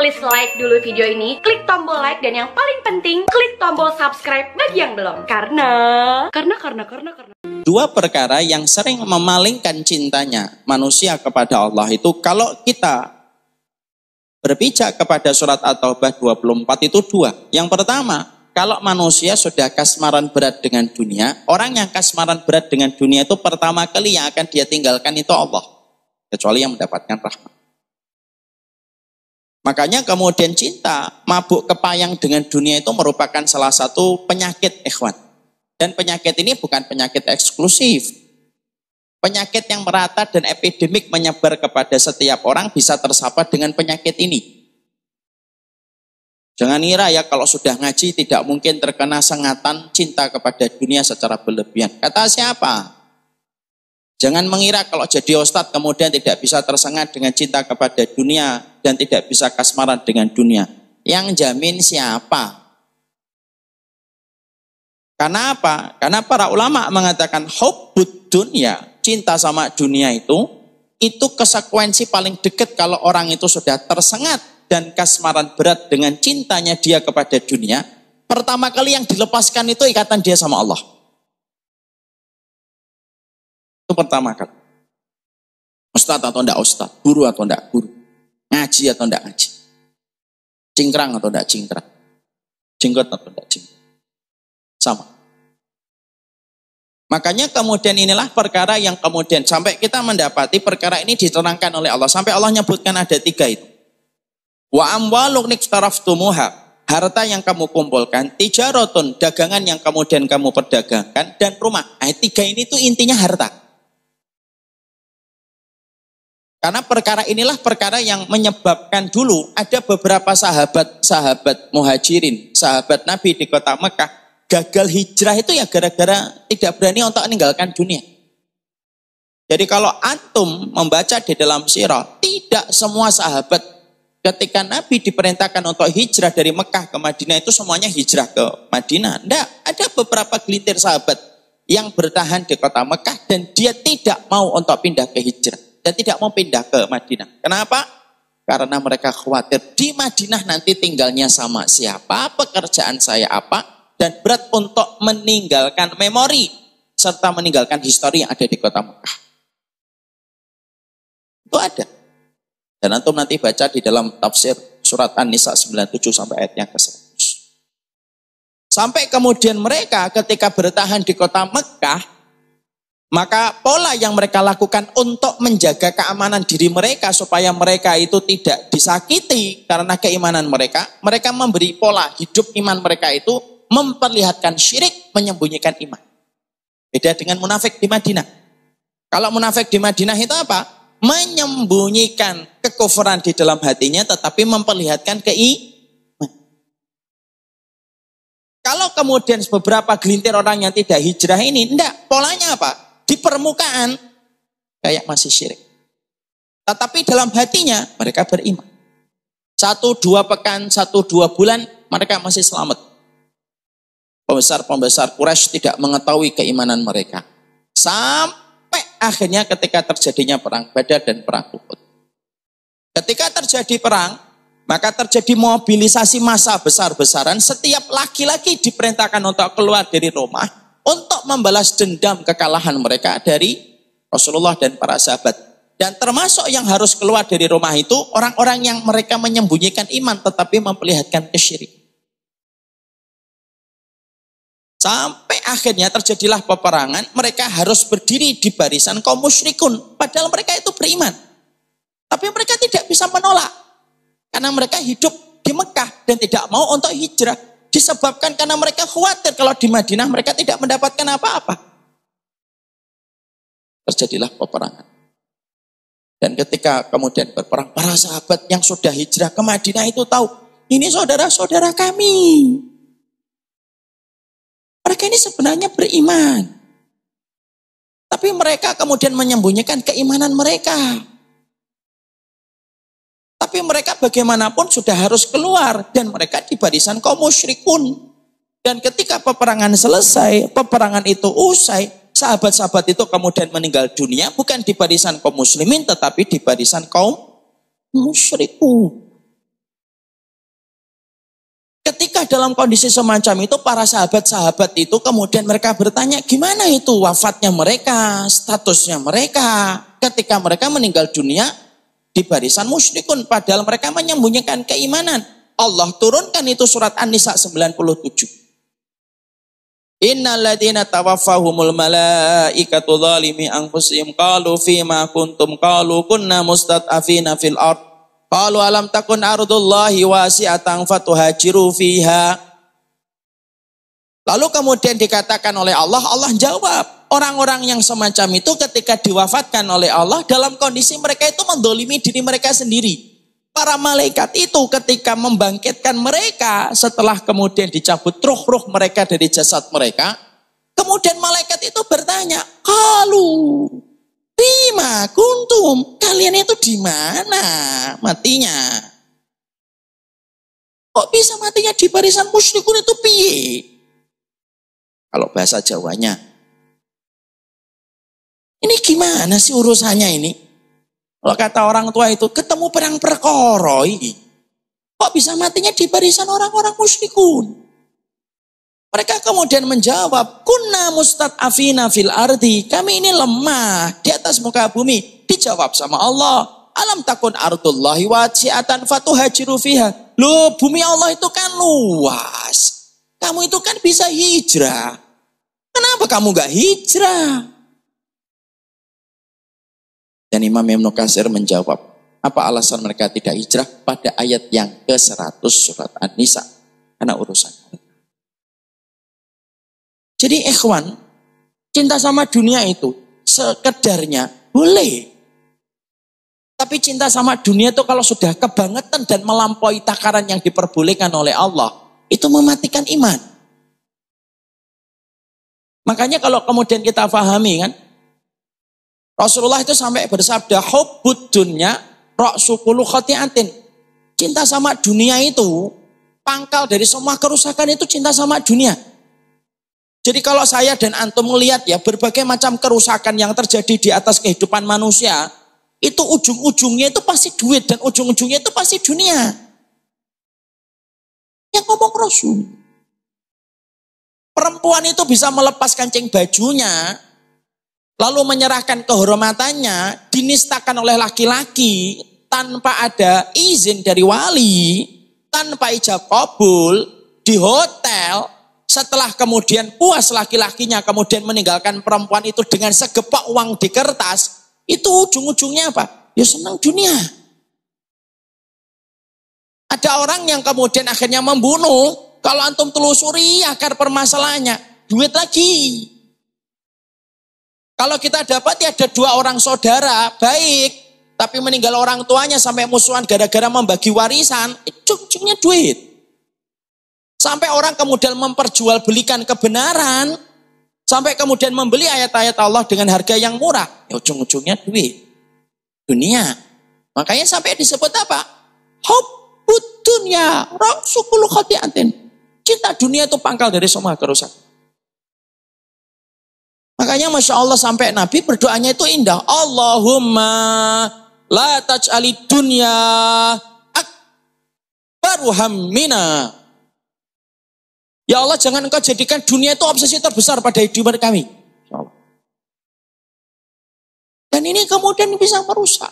please like dulu video ini, klik tombol like, dan yang paling penting, klik tombol subscribe bagi yang belum. Karena dua perkara yang sering memalingkan cintanya manusia kepada Allah itu, kalau kita berpijak kepada surat At-Taubah 24 itu dua. Yang pertama, kalau manusia sudah kasmaran berat dengan dunia, orang yang kasmaran berat dengan dunia itu pertama kali yang akan dia tinggalkan itu Allah. Kecuali yang mendapatkan rahmat. Makanya kemudian cinta, mabuk kepayang dengan dunia itu merupakan salah satu penyakit, ikhwan. Dan penyakit ini bukan penyakit eksklusif. Penyakit yang merata dan epidemik menyebar kepada setiap orang bisa tersapa dengan penyakit ini. Jangan ngira ya kalau sudah ngaji tidak mungkin terkena sengatan cinta kepada dunia secara berlebihan. Kata siapa? Jangan mengira kalau jadi ustadz kemudian tidak bisa tersengat dengan cinta kepada dunia dan tidak bisa kasmaran dengan dunia. Yang jamin siapa? Karena apa? Karena para ulama mengatakan hubbud dunya, cinta sama dunia itu konsekuensi paling dekat kalau orang itu sudah tersengat dan kasmaran berat dengan cintanya dia kepada dunia. Pertama kali yang dilepaskan itu ikatan dia sama Allah. Itu pertama kali. Ustadz atau enggak ustadz, guru atau enggak guru, ngaji atau enggak ngaji, cingkrang atau enggak cingkrang, jenggot atau enggak jenggot, sama. Makanya kemudian inilah perkara yang kemudian sampai kita mendapati perkara ini diterangkan oleh Allah. Sampai Allah nyebutkan ada tiga itu. Wa amwalun iktaraftumuha, harta yang kamu kumpulkan, tijaratun, dagangan yang kemudian kamu perdagangkan, dan rumah. Tiga ini tuh intinya harta. Karena perkara inilah perkara yang menyebabkan dulu ada beberapa sahabat muhajirin, sahabat Nabi di kota Mekah, gagal hijrah itu ya gara-gara tidak berani untuk meninggalkan dunia. Jadi kalau antum membaca di dalam sirah, tidak semua sahabat ketika Nabi diperintahkan untuk hijrah dari Mekah ke Madinah itu semuanya hijrah ke Madinah. Tidak, ada beberapa gelintir sahabat yang bertahan di kota Mekah dan dia tidak mau untuk pindah ke hijrah. Dan tidak mau pindah ke Madinah. Kenapa? Karena mereka khawatir di Madinah nanti tinggalnya sama siapa, pekerjaan saya apa, dan berat untuk meninggalkan memori serta meninggalkan histori yang ada di kota Mekah. Itu ada. Dan antum nanti baca di dalam tafsir surat An-Nisa 97 sampai ayatnya ke-100. Sampai kemudian mereka ketika bertahan di kota Mekah, maka pola yang mereka lakukan untuk menjaga keamanan diri mereka supaya mereka itu tidak disakiti karena keimanan mereka, mereka memberi pola hidup iman mereka itu memperlihatkan syirik, menyembunyikan iman. Beda dengan munafik di Madinah. Kalau munafik di Madinah itu apa? Menyembunyikan kekufuran di dalam hatinya tetapi memperlihatkan keimanan. Kalau kemudian beberapa gelintir orang yang tidak hijrah ini, enggak, polanya apa? Di permukaan kayak masih syirik. Tetapi dalam hatinya mereka beriman. 1-2 pekan, 1-2 bulan mereka masih selamat. Pembesar-pembesar Quraisy tidak mengetahui keimanan mereka. Sampai akhirnya ketika terjadinya perang Badar dan perang Uhud. Ketika terjadi perang, maka terjadi mobilisasi massa besar-besaran. Setiap laki-laki diperintahkan untuk keluar dari rumah untuk membalas dendam kekalahan mereka dari Rasulullah dan para sahabat. Dan termasuk yang harus keluar dari rumah itu orang-orang yang mereka menyembunyikan iman tetapi memperlihatkan kesyirikan. Sampai akhirnya terjadilah peperangan, mereka harus berdiri di barisan kaum musyrikun. Padahal mereka itu beriman. Tapi mereka tidak bisa menolak. Karena mereka hidup di Mekah dan tidak mau untuk hijrah. Disebabkan karena mereka khawatir kalau di Madinah mereka tidak mendapatkan apa-apa. Terjadilah peperangan. Dan ketika kemudian berperang, para sahabat yang sudah hijrah ke Madinah itu tahu, ini saudara-saudara kami. Mereka ini sebenarnya beriman. Tapi mereka kemudian menyembunyikan keimanan mereka. Tapi mereka bagaimanapun sudah harus keluar. Dan mereka di barisan kaum musyrikun. Dan ketika peperangan selesai, peperangan itu usai, sahabat-sahabat itu kemudian meninggal dunia. Bukan di barisan kaum muslimin, tetapi di barisan kaum musyrikun. ketika dalam kondisi semacam itu, para sahabat-sahabat itu kemudian mereka bertanya, gimana itu wafatnya mereka, statusnya mereka, ketika mereka meninggal dunia di barisan musyrikun, padahal mereka menyembunyikan keimanan. Allah turunkan itu surat An-Nisa 97. Innal ladzina tawaffahumul malaikatu zalimi anfusihim qalu fima kuntum qalu kunna mustad'afina fil ard qalu alam takun ardullahi wasi'atan fatuhajiru fiha. Lalu kemudian dikatakan oleh Allah, Allah jawab, orang-orang yang semacam itu ketika diwafatkan oleh Allah dalam kondisi mereka itu mendolimi diri mereka sendiri. Para malaikat itu ketika membangkitkan mereka setelah kemudian dicabut ruh-ruh mereka dari jasad mereka, kemudian malaikat itu bertanya, "Qalu bima kuntum?" Kalian itu di mana matinya? Kok bisa matinya di barisan musyrikun itu piye? Kalau bahasa Jawanya. Ini gimana sih urusannya ini? Kalau kata orang tua itu, ketemu perang perkara iki. Kok bisa matinya di barisan orang-orang musyrikun? Mereka kemudian menjawab, kunna mustad'afina fil ardi. Kami ini lemah di atas muka bumi. Dijawab sama Allah, alam takun ardullahi wasi'atan fatuhajiru fiha. Loh, bumi Allah itu kan luas. Kamu itu kan bisa hijrah. Kenapa kamu gak hijrah? Dan Imam Ibnu Katsir menjawab, apa alasan mereka tidak hijrah pada ayat yang ke-100 surat An-Nisa? Karena urusan. Jadi ikhwan, cinta sama dunia itu sekedarnya boleh. Tapi cinta sama dunia itu kalau sudah kebangetan dan melampaui takaran yang diperbolehkan oleh Allah, itu mematikan iman. Makanya kalau kemudian kita pahami kan, Rasulullah itu sampai bersabda, hubbud dunya ra'su kulli khati'atin. Cinta sama dunia itu pangkal dari semua kerusakan, itu cinta sama dunia. Jadi kalau saya dan antum melihat ya berbagai macam kerusakan yang terjadi di atas kehidupan manusia, itu ujung-ujungnya itu pasti duit dan ujung-ujungnya itu pasti dunia. Yang ngomong Rasul. Perempuan itu bisa melepas kancing bajunya, lalu menyerahkan kehormatannya, dinistakan oleh laki-laki tanpa ada izin dari wali, tanpa ijab kabul, di hotel, setelah kemudian puas laki-lakinya, kemudian meninggalkan perempuan itu dengan segepak uang di kertas, itu ujung-ujungnya apa? Ya senang dunia. Ada orang yang kemudian akhirnya membunuh, kalau antum telusuri akar permasalahannya, duit lagi. Kalau kita dapati ada 2 orang saudara baik, tapi meninggal orang tuanya sampai musuhan gara-gara membagi warisan, ujung-ujungnya duit. Sampai orang kemudian memperjualbelikan kebenaran, sampai kemudian membeli ayat-ayat Allah dengan harga yang murah, ya ujung-ujungnya duit. Dunia. Makanya sampai disebut apa? Hubbud dunya ra'su kulli khati'atin. Cinta dunia itu pangkal dari semua kerusakan. Makanya Masya Allah sampai Nabi berdoanya itu indah. Allahumma la taj'alid dunya akbaru hammina. Ya Allah, jangan engkau jadikan dunia itu obsesi terbesar pada hidup kami. Dan ini kemudian bisa merusak.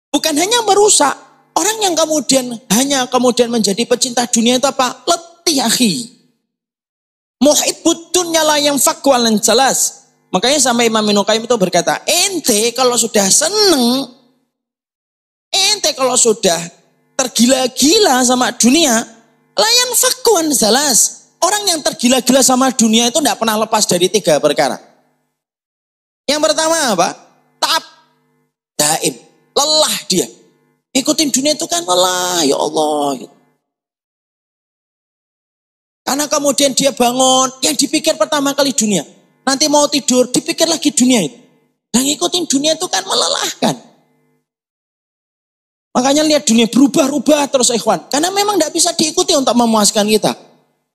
Bukan hanya merusak. Orang yang kemudian hanya kemudian menjadi pecinta dunia itu apa? Letih akhi. Muhibbud dunya la yanfaqu alan jelas. Makanya sampai Imam Ibnu Qayyim itu berkata, ente kalau sudah seneng, ente kalau sudah tergila-gila sama dunia, la yanfaqu alan jelas. Orang yang tergila-gila sama dunia itu tidak pernah lepas dari 3 perkara. Yang pertama apa? Ta'ab, daim, lelah dia. Ikutin dunia itu kan lelah, ya Allah. Karena kemudian dia bangun, yang dipikir pertama kali dunia. Nanti mau tidur, dipikir lagi dunia itu. Dan ngikutin dunia itu kan melelahkan. Makanya lihat dunia berubah-ubah terus ikhwan. Karena memang tidak bisa diikuti untuk memuaskan kita.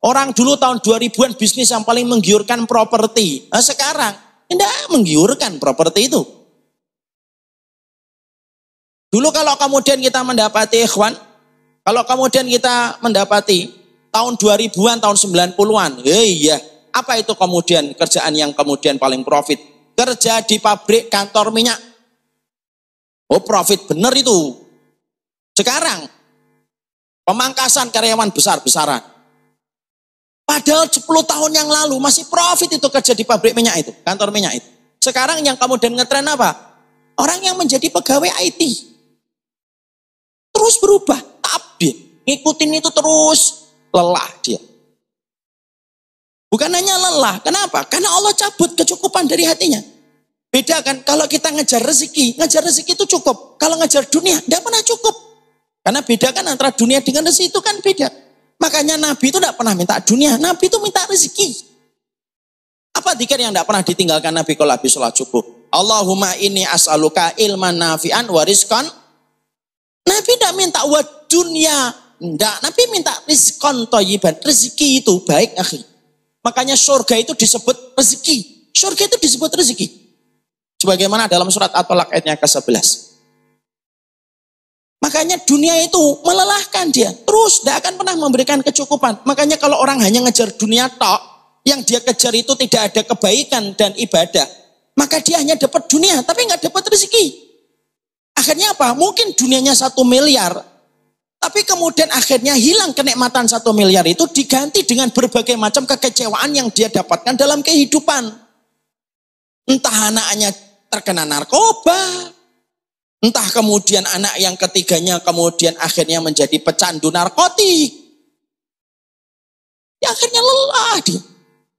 Orang dulu tahun 2000-an bisnis yang paling menggiurkan properti. Nah sekarang, tidak menggiurkan properti itu. Dulu kalau kemudian kita mendapati ikhwan, Kalau kemudian kita mendapati tahun 2000-an, tahun 90-an, iya, apa itu kemudian kerjaan yang kemudian paling profit? Kerja di pabrik kantor minyak. Oh, profit bener itu. Sekarang pemangkasan karyawan besar-besaran. Padahal 10 tahun yang lalu masih profit itu kerja di pabrik minyak itu, kantor minyak itu. Sekarang yang kemudian ngetren apa? Orang yang menjadi pegawai IT. Terus berubah, dia ngikutin itu terus, lelah dia. Bukan hanya lelah, kenapa? Karena Allah cabut kecukupan dari hatinya. Beda kan, kalau kita ngejar rezeki itu cukup. Kalau ngejar dunia, tidak pernah cukup. Karena beda kan antara dunia dengan rezeki itu kan beda. Makanya Nabi itu tidak pernah minta dunia, Nabi itu minta rezeki. Apa dzikir yang tidak pernah ditinggalkan Nabi kalau habis sholat subuh? Allahumma inni as'aluka ilman nafi'an wa rizqan. Nabi tidak minta wa dunia. Tidak, Nabi minta rizqan thayyiban. Rezeki itu baik, akhi. Makanya surga itu disebut rezeki. Surga itu disebut rezeki. Sebagaimana dalam surat At-Tolak ayatnya ke-11. Makanya dunia itu melelahkan dia. Terus tidak akan pernah memberikan kecukupan. Makanya kalau orang hanya ngejar dunia tok, yang dia kejar itu tidak ada kebaikan dan ibadah, maka dia hanya dapat dunia, tapi nggak dapat rezeki. Akhirnya apa? Mungkin dunianya 1 miliar, tapi kemudian akhirnya hilang kenikmatan 1 miliar itu diganti dengan berbagai macam kekecewaan yang dia dapatkan dalam kehidupan. Entah anaknya terkena narkoba, entah kemudian anak yang ketiganya kemudian akhirnya menjadi pecandu narkotik. Ya akhirnya lelah dia.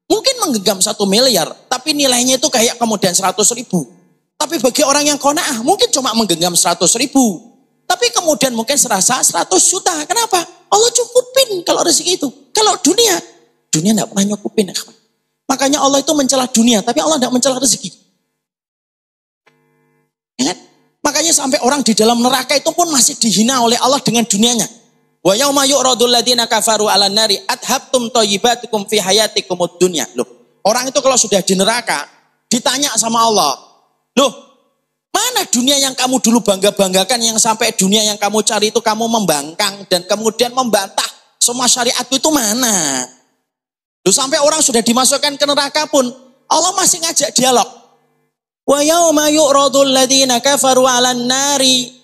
Mungkin menggenggam 1 miliar, tapi nilainya itu kayak kemudian 100.000. Tapi bagi orang yang qanaah mungkin cuma menggenggam 100.000. Tapi kemudian mungkin serasa 100 juta. Kenapa? Allah cukupin kalau rezeki itu. Kalau dunia tidak pernah nyukupin. Makanya Allah itu mencela dunia, tapi Allah tidak mencela rezeki. Ya kan? Makanya sampai orang di dalam neraka itu pun masih dihina oleh Allah dengan dunianya. Wa yauma yu'radul ladzina kafaru 'alan nari adhabtum thayyibatikum fi hayatikumud dunya. Loh, orang itu kalau sudah di neraka ditanya sama Allah, "Loh, mana dunia yang kamu dulu bangga-banggakan yang sampai dunia yang kamu cari itu kamu membangkang dan kemudian membantah semua syariat itu mana?" Loh, sampai orang sudah dimasukkan ke neraka pun Allah masih ngajak dialog. Wa yauma yu'radul ladzina kafaru 'alan nari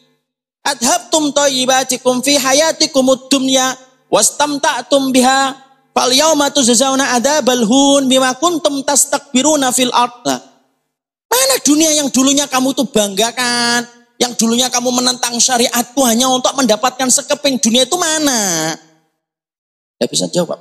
adhabtum thayyibatikum fi hayatikumud dunya wastamta'tum biha fal yauma tujzauna adzabal hun bima kuntum tastakbiruna fil ardh. Mana dunia yang dulunya kamu tuh banggakan, yang dulunya kamu menentang syariatku hanya untuk mendapatkan sekeping dunia itu mana? Tidak bisa jawab.